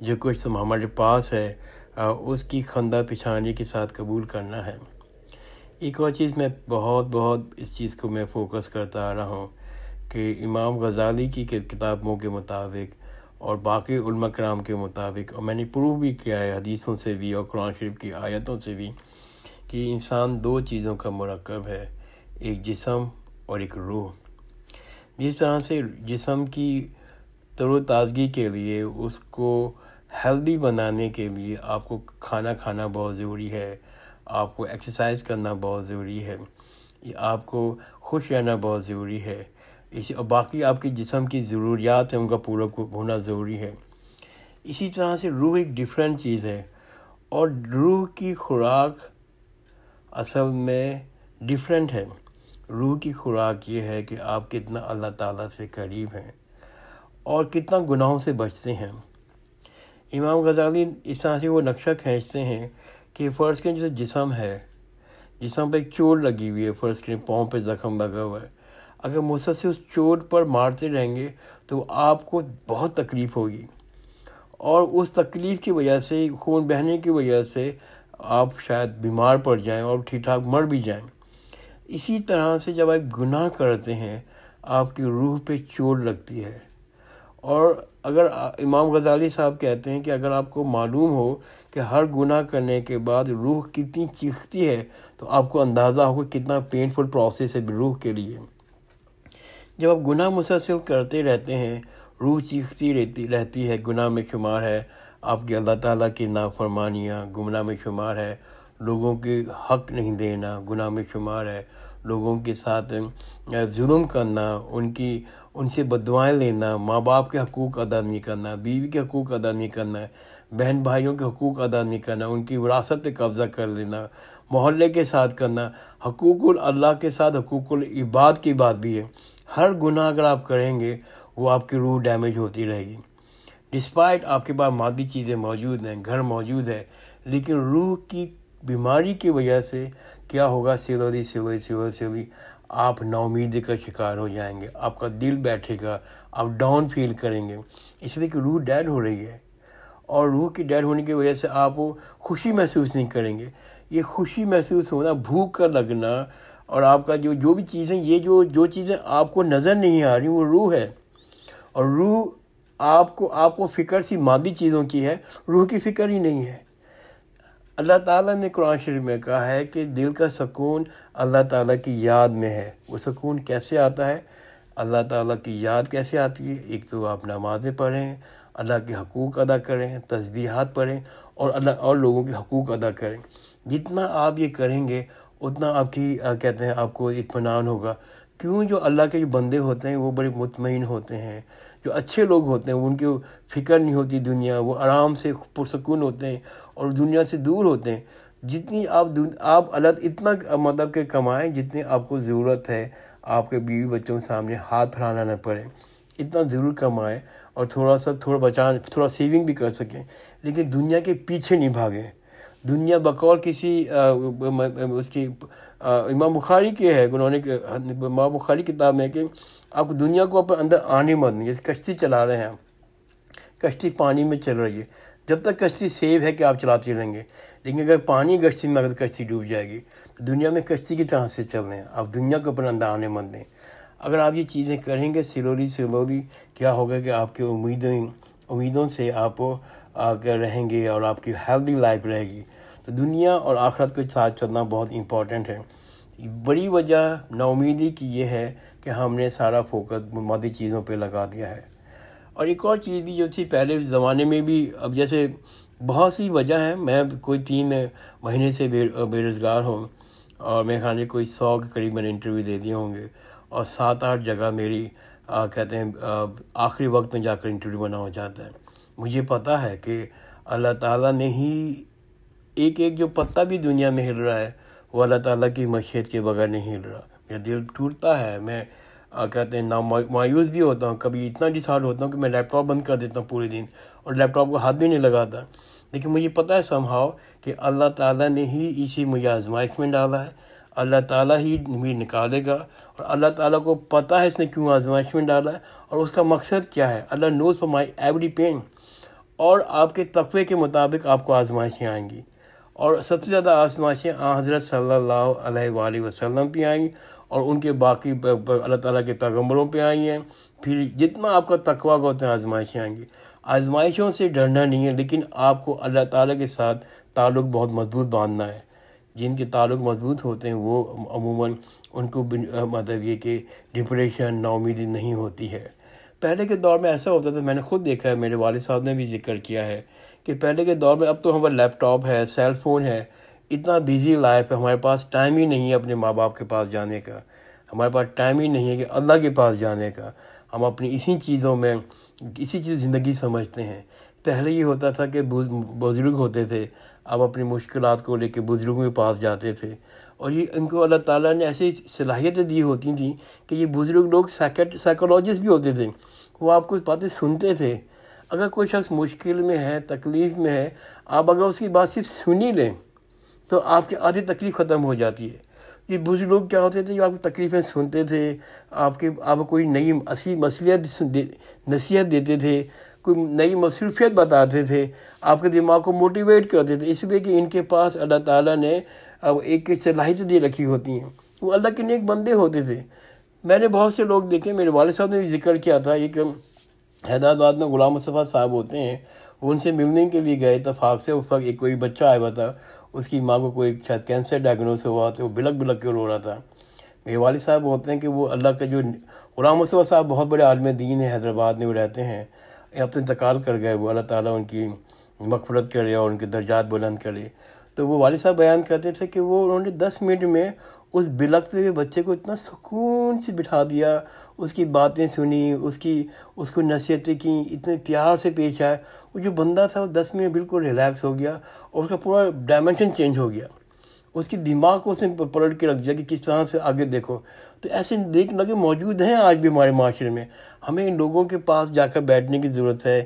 جو کچھ ہمارے پاس ہے اس کی خندہ پیشانی کے ساتھ قبول کرنا ہے۔ ایک اور چیز میں بہت اس چیز کو میں فوکس کرتا آ رہا ہوں کہ امام غزالی کی کتابوں کے مطابق اور باقی علماء کرام کے مطابق، اور میں نے پروو بھی کیا ہے حدیثوں سے بھی اور قرآن شریف کی آیتوں سے بھی، کہ انسان دو چیزوں کا مرکب ہے، ایک جسم اور ایک روح۔ جس طرح سے جسم کی تر و تازگی کے لیے، اس کو ہیلدی بنانے کے لیے آپ کو کھانا کھانا بہت ضروری ہے، آپ کو ایکسرسائز کرنا بہت ضروری ہے، آپ کو خوش رہنا بہت ضروری ہے، اور باقی آپ کے جسم کی ضروریات ہیں ان کا پورا ہونا ضروری ہے۔ اسی طرح سے روح ایک ڈیفرنٹ چیز ہے، اور روح کی خوراک اصل میں ڈیفرنٹ ہے۔ روح کی خوراک یہ ہے کہ آپ کتنا اللہ تعالیٰ سے قریب ہیں اور کتنا گناہوں سے بچتے ہیں۔ امام غزالی اس طرح سے وہ نقشہ کھینچتے ہیں کہ فرض کریں جیسے جسم ہے، جسم پہ ایک چوٹ لگی ہوئی ہے، فرض کریں پاؤں پہ زخم لگا ہوا ہے، اگر مسلسل اس چوٹ پر مارتے رہیں گے تو آپ کو بہت تکلیف ہوگی، اور اس تکلیف کی وجہ سے، خون بہنے کی وجہ سے آپ شاید بیمار پڑ جائیں اور ٹھیک ٹھاک مر بھی جائیں۔ اسی طرح سے جب آپ گناہ کرتے ہیں آپ کی روح پہ چوٹ لگتی ہے، اور اگر امام غزالی صاحب کہتے ہیں کہ اگر آپ کو معلوم ہو کہ ہر گناہ کرنے کے بعد روح کتنی چیختی ہے تو آپ کو اندازہ ہوگا کتنا پینفل پروسیس ہے روح کے لیے۔ جب آپ گناہ مسلسل کرتے رہتے ہیں، روح چیختی رہتی ہے، گناہ میں شمار ہے آپ کے اللہ تعالیٰ کی نافرمانیاں، گناہ میں شمار ہے لوگوں کے حق نہیں دینا، گناہ میں شمار ہے لوگوں کے ساتھ ظلم کرنا، ان سے بددعائیں لینا، ماں باپ کے حقوق ادا نہیں کرنا، بیوی کے حقوق ادا نہیں کرنا، بہن بھائیوں کے حقوق ادا نہیں کرنا، ان کی وراثت پہ قبضہ کر لینا، محلے کے ساتھ کرنا، حقوق اللہ کے ساتھ حقوق العباد کی بات بھی ہے۔ ہر گناہ اگر آپ کریں گے وہ آپ کی روح ڈیمیج ہوتی رہے گی، ڈسپائٹ آپ کے پاس مادی چیزیں موجود ہیں، گھر موجود ہے، لیکن روح کی بیماری کی وجہ سے کیا ہوگا، سلولی آپ نا امیدی کا شکار ہو جائیں گے، آپ کا دل بیٹھے گا، آپ ڈاؤن فیل کریں گے، اس لیے کہ روح ڈیڈ ہو رہی ہے، اور روح کی ڈیڈ ہونے کی وجہ سے آپ خوشی محسوس نہیں کریں گے۔ یہ خوشی محسوس ہونا، بھوک کا لگنا، اور آپ کا جو بھی چیزیں، یہ جو چیزیں آپ کو نظر نہیں آ رہی وہ روح ہے، اور روح آپ کو فکر سی مادی چیزوں کی ہے، روح کی فکر ہی نہیں ہے۔ اللہ تعالیٰ نے قرآن شریف میں کہا ہے کہ دل کا سکون اللہ تعالیٰ کی یاد میں ہے۔ وہ سکون کیسے آتا ہے؟ اللہ تعالیٰ کی یاد کیسے آتی ہے؟ ایک تو آپ نمازیں پڑھیں، اللہ کے حقوق ادا کریں، تسبیحات پڑھیں، اور لوگوں کے حقوق ادا کریں۔ جتنا آپ یہ کریں گے اتنا آپ کی کہتے ہیں آپ کو اطمینان ہوگا۔ کیوں؟ جو اللہ کے جو بندے ہوتے ہیں وہ بڑے مطمئن ہوتے ہیں، جو اچھے لوگ ہوتے ہیں ان کی فکر نہیں ہوتی دنیا، وہ آرام سے پرسکون ہوتے ہیں اور دنیا سے دور ہوتے ہیں۔ جتنی آپ اللہ اتنا مطلب کہ کمائیں جتنی آپ کو ضرورت ہے، آپ کے بیوی بچوں کے سامنے ہاتھ پھیلانا نہ پڑے، اتنا ضرور کمائیں، اور تھوڑا بچائیں، تھوڑا سیونگ بھی کر سکیں، لیکن دنیا کے پیچھے نہیں بھاگیں۔ دنیا بقول کسی اس کی امام بخاری کے ہے، انہوں نے امام بخاری کتاب میں کہ آپ دنیا کو اپنے اندر آنے مت دیں۔ جیسے کشتی چلا رہے ہیں، کشتی پانی میں چل رہی ہے، جب تک کشتی سیف ہے کہ آپ چلاتے رہیں گے، لیکن اگر پانی کشتی میں اگر کشتی ڈوب جائے گی تو دنیا میں کشتی کی طرح سے چل رہے ہیں، آپ دنیا کو اپنے اندر آنے مت دیں۔ اگر آپ یہ چیزیں کریں گے سلولی کیا ہوگا کہ آپ کی امیدوں سے آپ رہیں گے، اور آپ کی ہیلدی لائف رہے گی۔ تو دنیا اور آخرت کے ساتھ چلنا بہت امپورٹنٹ ہے۔ بڑی وجہ نا امیدی کی یہ ہے کہ ہم نے سارا فوکس مادی چیزوں پہ لگا دیا ہے۔ اور ایک اور چیز بھی جو تھی پہلے زمانے میں بھی، اب جیسے بہت سی وجہ ہیں، میں کوئی 3 مہینے سے بے روزگار ہوں، اور میرے خیال میں کوئی 100 کے قریب میں نے انٹرویو دے دیے ہوں گے، اور 7-8 جگہ میری کہتے ہیں آخری وقت میں جا کر انٹرویو بنا ہو جاتا ہے۔ مجھے پتہ ہے کہ اللہ تعالیٰ نے ہی ایک جو پتا بھی دنیا میں ہل رہا ہے وہ اللہ تعالیٰ کی مشیت کے بغیر نہیں ہل رہا۔ میرا دل ٹوٹتا ہے، میں کہتے ہیں مایوس بھی ہوتا ہوں، کبھی اتنا ڈسہارٹ ہوتا ہوں کہ میں لیپ ٹاپ بند کر دیتا ہوں پورے دن، اور لیپ ٹاپ کو ہاتھ بھی نہیں لگاتا، لیکن مجھے پتہ ہے somehow کہ اللہ تعالیٰ نے ہی اسی مجھے آزمائش میں ڈالا ہے، اللہ تعالیٰ ہی مجھے نکالے گا، اور اللہ تعالیٰ کو پتہ ہے اس نے کیوں آزمائش میں ڈالا ہے اور اس کا مقصد کیا ہے۔ اللہ knows for my every pain، اور آپ کے تقوی کے مطابق آپ کو آزمائشیں آئیں گی، اور سب سے زیادہ آزمائشیں حضرت صلی اللہ علیہ وآلہ وسلم پہ آئیں اور ان کے باقی اللہ تعالیٰ کے پیغمبروں پہ آئی ہیں۔ پھر جتنا آپ کا تقویٰ کا اتنا آزمائشیں آئیں گی۔ آزمائشوں سے ڈرنا نہیں ہے، لیکن آپ کو اللہ تعالیٰ کے ساتھ تعلق بہت مضبوط باندھنا ہے۔ جن کے تعلق مضبوط ہوتے ہیں وہ عموماً ان کو مطلب یہ کہ ڈپریشن، نا امیدی نہیں ہوتی ہے۔ پہلے کے دور میں ایسا ہوتا تھا، میں نے خود دیکھا ہے، میرے والد صاحب نے بھی ذکر کیا ہے کہ پہلے کے دور میں، اب تو ہمارا لیپ ٹاپ ہے، سیل فون ہے، اتنا بیزی لائف ہے، ہمارے پاس ٹائم ہی نہیں ہے اپنے ماں باپ کے پاس جانے کا، ہمارے پاس ٹائم ہی نہیں ہے کہ اللہ کے پاس جانے کا۔ ہم اپنی اسی چیزوں میں اسی چیز زندگی سمجھتے ہیں۔ پہلے یہ ہوتا تھا کہ بزرگ ہوتے تھے، آپ اپنی مشکلات کو لے کے بزرگوں کے پاس جاتے تھے، اور یہ ان کو اللہ تعالیٰ نے ایسی صلاحیتیں دی ہوتی تھیں کہ یہ بزرگ لوگ سائیکولوجسٹ بھی ہوتے تھے، وہ آپ کو باتیں سنتے تھے۔ اگر کوئی شخص مشکل میں ہے، تکلیف میں ہے، آپ اگر اس کی بات صرف سنی لیں تو آپ کی آدھی تکلیف ختم ہو جاتی ہے۔ یہ بزرگ لوگ کیا ہوتے تھے، جو آپ کی تکلیفیں سنتے تھے، آپ کو کوئی نئی اصلی نصیحت دیتے تھے، کوئی نئی مصروفیت بتاتے تھے، آپ کے دماغ کو موٹیویٹ کرتے تھے، اس لیے کہ ان کے پاس اللہ تعالیٰ نے ایک صلاحیت دی رکھی ہوتی ہیں، وہ اللہ کے نیک بندے ہوتے تھے۔ میں نے بہت سے لوگ دیکھے، میرے والد صاحب نے بھی ذکر کیا تھا، ایک حیدرآباد میں غلام مصطفیٰ صاحب ہوتے ہیں، وہ ان سے ملنے کے لیے گئے اتفاق سے۔ اس وقت ایک کوئی بچہ آیا ہوا تھا، اس کی ماں کو کوئی شاید کینسر ڈائگنوز ہوا تھا، وہ بلک بلک کے رو رہا تھا۔ میرے والد صاحب ہوتے ہیں کہ وہ اللہ کا جو غلام مصطفیٰ صاحب بہت بڑے عالم دین ہیں، حیدرآباد میں وہ رہتے ہیں، اب تو انتقال کر گئے، وہ اللہ تعالیٰ ان کی مغفرت کرے اور ان کے درجات بلند کرے۔ تو وہ والد صاحب بیان کرتے تھے کہ انہوں نے 10 منٹ میں اس بلکتے ہوئے بچے کو اتنا سکون سے بٹھا دیا، اس کی باتیں سنی، اس کو نصیحتیں کیں، اتنے پیار سے پیش آئے۔ وہ جو بندہ تھا وہ 10 منٹ بالکل ریلیکس ہو گیا، اور اس کا پورا ڈائمنشن چینج ہو گیا، اس کی دماغ کو اس نے پلٹ کے رکھ دیا کہ کس طرح سے آگے دیکھو۔ تو ایسے دیکھ لگے موجود ہیں آج بھی ہمارے معاشرے میں۔ ہمیں ان لوگوں کے پاس جا کر بیٹھنے کی ضرورت ہے،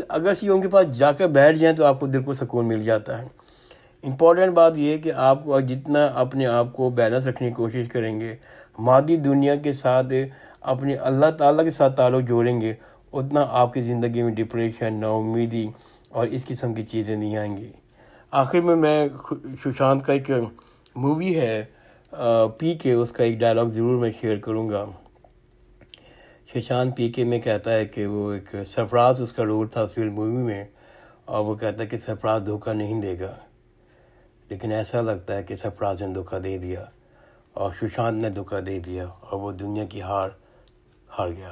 اگر سے ان کے پاس جا کر بیٹھ جائیں تو آپ کو دل کو سکون مل جاتا ہے۔ امپورٹنٹ بات یہ ہے کہ آپ کو جتنا اپنے آپ کو بیلنس رکھنے کی کوشش کریں گے، مادی دنیا کے ساتھ اپنے اللہ تعالیٰ کے ساتھ تعلق جوڑیں گے، اتنا آپ کی زندگی میں ڈپریشن، نا امیدی اور اس قسم کی چیزیں نہیں آئیں گی۔ آخر میں سوشانت کا ایک مووی ہے پی کے، اس کا ایک ڈائلاگ ضرور میں شیئر کروں گا۔ سوشانت پی کے میں کہتا ہے کہ وہ ایک سرفراز اس کا رول تھا فلم مووی میں، اور وہ کہتا ہے کہ سرفراز دھوکہ نہیں دے گا، لیکن ایسا لگتا ہے کہ سرفراز نے دھوکہ دے دیا، اور سوشانت نے دھوکہ دے دیا، اور وہ دنیا کی ہار گیا۔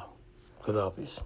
خدا حافظ۔